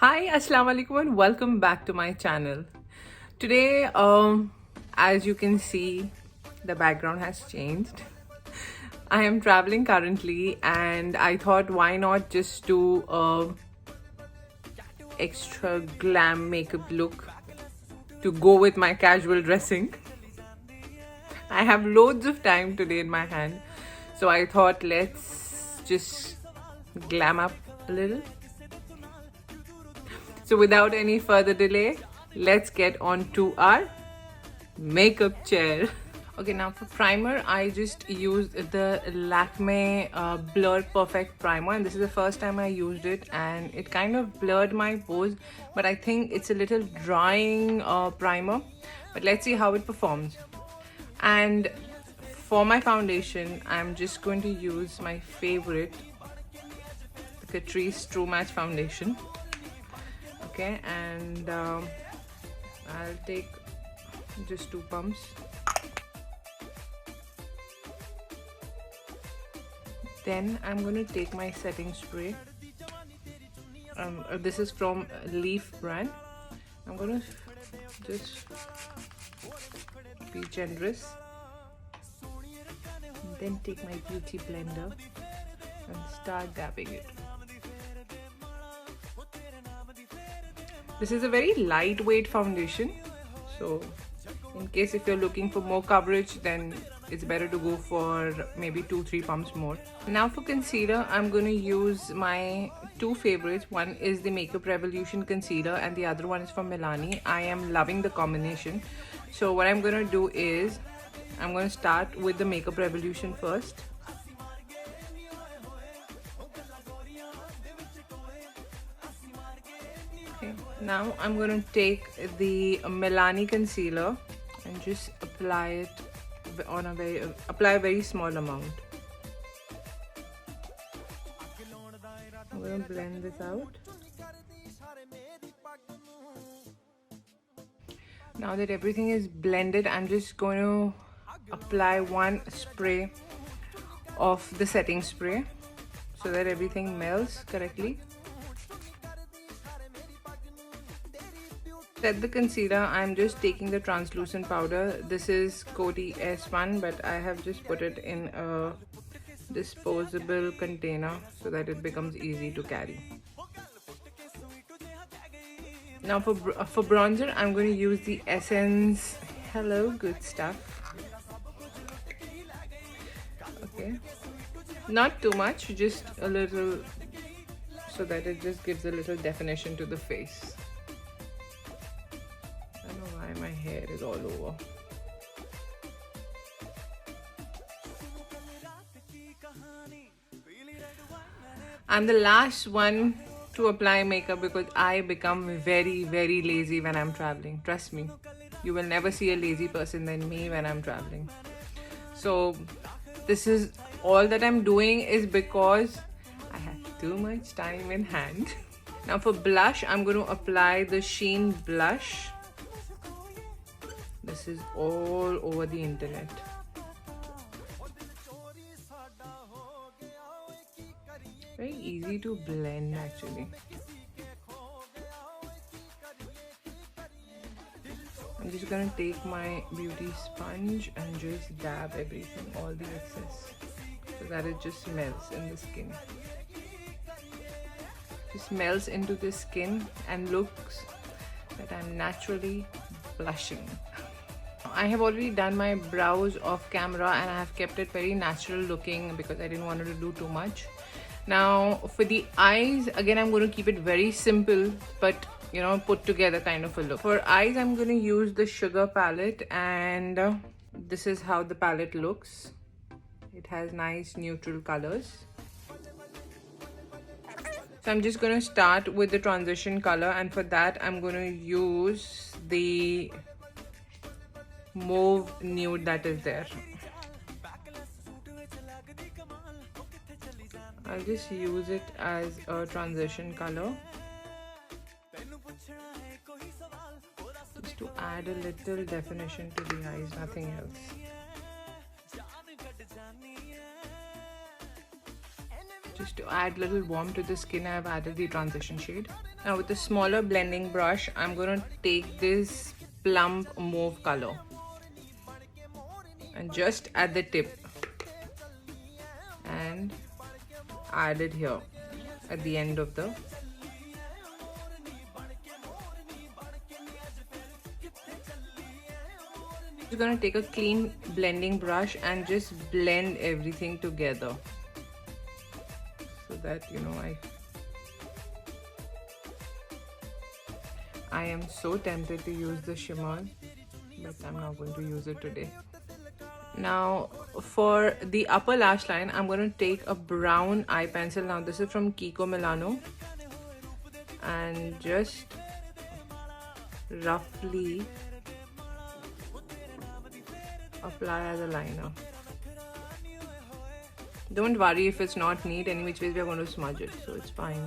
Hi, Assalamualaikum and welcome back to my channel. Today, as you can see, the background has changed. I am traveling currently and I thought why not just do a extra glam makeup look to go with my casual dressing. I have loads of time today in my hand, so I thought let's just glam up a little. So without any further delay, let's get on to our makeup chair. Okay, now for primer, I just used the Lakme Blur Perfect primer, and this is the first time I used it, and it kind of blurred my pores, but I think it's a little drying primer. But let's see how it performs. And for my foundation, I'm just going to use my favorite, the Catrice True Match foundation. Okay, and I'll take just 2 pumps. Then I'm going to take my setting spray. This is from Leaf brand. I'm going to just be generous. And then take my beauty blender and start dabbing it. This is a very lightweight foundation, so in case if you're looking for more coverage, then it's better to go for maybe 2-3 pumps more. Now for concealer, I'm going to use my 2 favorites. One is the Makeup Revolution concealer and the other one is from Milani. I am loving the combination. So what I'm going to do is I'm going to start with the Makeup Revolution first. Okay, now I'm going to take the Milani concealer and just apply it on a very small amount. I'm going to blend this out. Now that everything is blended, I'm just going to apply 1 spray of the setting spray so that everything melts correctly. Set the concealer, I'm just taking the translucent powder. This is Coty S1, but I have just put it in a disposable container so that it becomes easy to carry. Now for bronzer, I'm going to use the Essence Hello Good Stuff. Okay, not too much, just a little, so that it just gives a little definition to the face. My hair is all over. I'm the last one to apply makeup because I become very lazy when I'm traveling. Trust me, you will never see a lazy person than me when I'm traveling. So this is all that I'm doing is because I have too much time in hand. Now for blush, I'm going to apply the Sheen blush. This is all over the internet. Very easy to blend actually. I'm just gonna take my beauty sponge and just dab everything, all the excess, so that it just melts in the skin. Just melts into the skin and looks that I'm naturally blushing. I have already done my brows off camera and I have kept it very natural looking because I didn't want to do too much. Now for the eyes, again I'm going to keep it very simple but you know, put together kind of a look. For eyes, I'm going to use the Sugar palette, and this is how the palette looks. It has nice neutral colors. So I'm just going to start with the transition color, and for that I'm going to use the mauve nude that is there. I'll just use it as a transition color just to add a little definition to the eyes, nothing else. Just just to add a little warmth to the skin, I've added the transition shade. Now with a smaller blending brush, I'm gonna take this plump mauve color and just at the tip and add it here at the end of the I'm gonna take a clean blending brush and just blend everything together so that I am so tempted to use the shimmer, but I'm not going to use it today. Now for the upper lash line, I'm going to take a brown eye pencil. Now this is from Kiko Milano, and just roughly apply as a liner. Don't worry if it's not neat, any which ways we are going to smudge it, so it's fine.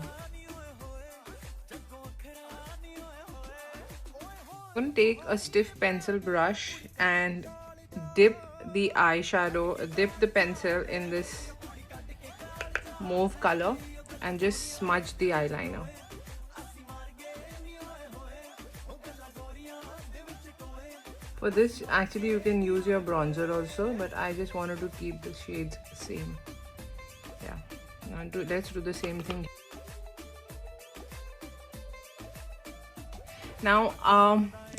I'm going to take a stiff pencil brush and dip the pencil in this mauve color and just smudge the eyeliner. For this, actually you can use your bronzer also, but I just wanted to keep the shades same. Yeah, now let's do the same thing. Now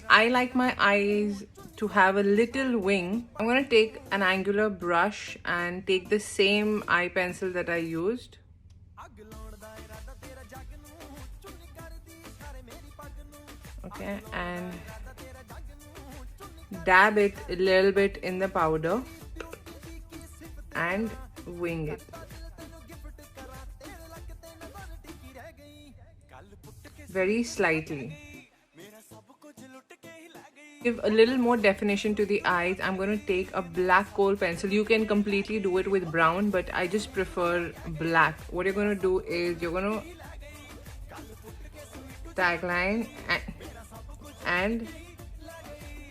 I like my eyes to have a little wing. I'm going to take an angular brush and take the same eye pencil that I used. Okay, and dab it a little bit in the powder and wing it. Very slightly. Give a little more definition to the eyes. I'm going to take a black kohl pencil. You can completely do it with brown, but I just prefer black. What you're going to do is you're going to tagline and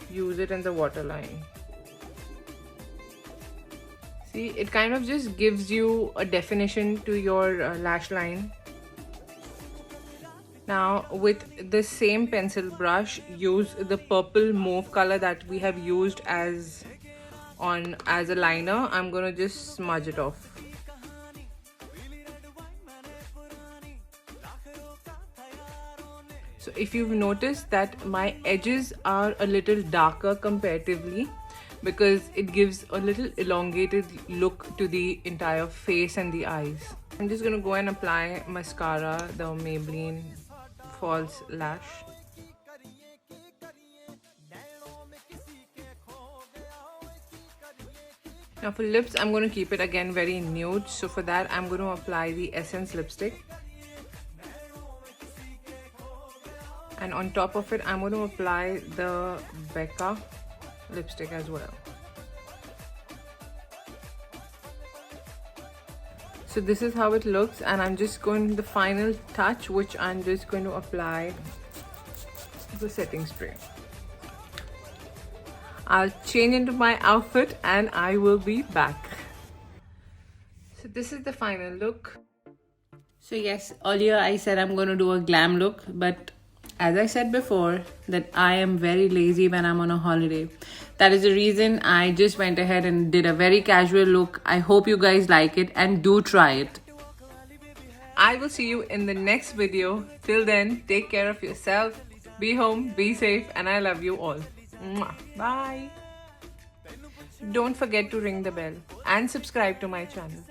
use it in the waterline. See, it kind of just gives you a definition to your lash line. Now with the same pencil brush, use the purple mauve color that we have used as a liner. I'm gonna just smudge it off. So if you've noticed that my edges are a little darker comparatively, because it gives a little elongated look to the entire face and the eyes. I'm just gonna go and apply mascara, the Maybelline false lash. Now for lips, I'm going to keep it again very nude. So for that, I'm going to apply the Essence lipstick. And on top of it, I'm going to apply the Becca lipstick as well. So this is how it looks, and I'm just going the final touch, which I'm just going to apply the setting spray. I'll change into my outfit and I will be back. So this is the final look. So yes, earlier I said I'm going to do a glam look, but as I said before, that I am very lazy when I'm on a holiday. That is the reason I just went ahead and did a very casual look. I hope you guys like it and do try it. I will see you in the next video. Till then, take care of yourself. Be home, be safe, and I love you all. Mwah. Bye. Don't forget to ring the bell and subscribe to my channel.